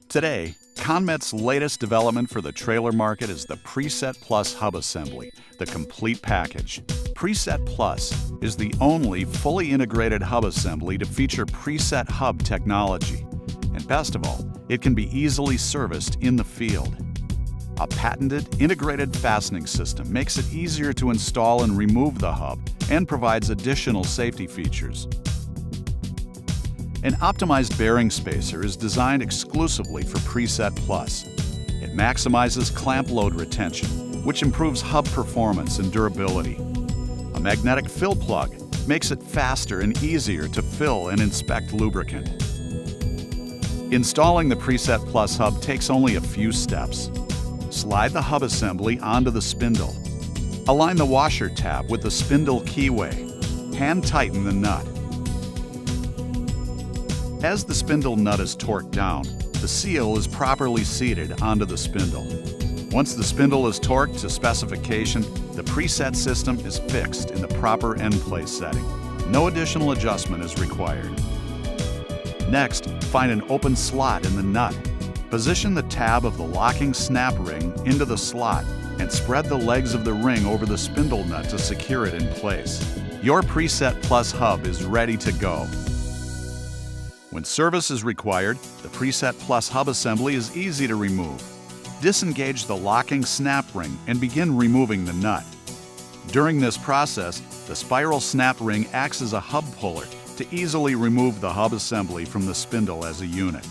Today, ConMet's latest development for the trailer market is the PreSet Plus hub assembly, the complete package. PreSet Plus is the only fully integrated hub assembly to feature PreSet hub technology. And best of all, it can be easily serviced in the field. A patented integrated fastening system makes it easier to install and remove the hub and provides additional safety features. An optimized bearing spacer is designed exclusively for PreSet Plus. It maximizes clamp load retention, which improves hub performance and durability. A magnetic fill plug makes it faster and easier to fill and inspect lubricant. Installing the PreSet Plus hub takes only a few steps. Slide the hub assembly onto the spindle. Align the washer tab with the spindle keyway. Hand tighten the nut. As the spindle nut is torqued down, the seal is properly seated onto the spindle. Once the spindle is torqued to specification, the PreSet system is fixed in the proper end place setting. No additional adjustment is required. Next, find an open slot in the nut. Position the tab of the locking snap ring into the slot and spread the legs of the ring over the spindle nut to secure it in place. Your PreSet Plus hub is ready to go. When service is required, the PreSet Plus hub assembly is easy to remove. Disengage the locking snap ring and begin removing the nut. During this process, the spiral snap ring acts as a hub puller to easily remove the hub assembly from the spindle as a unit.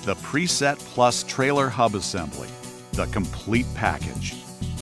The PreSet Plus trailer hub assembly, the complete package.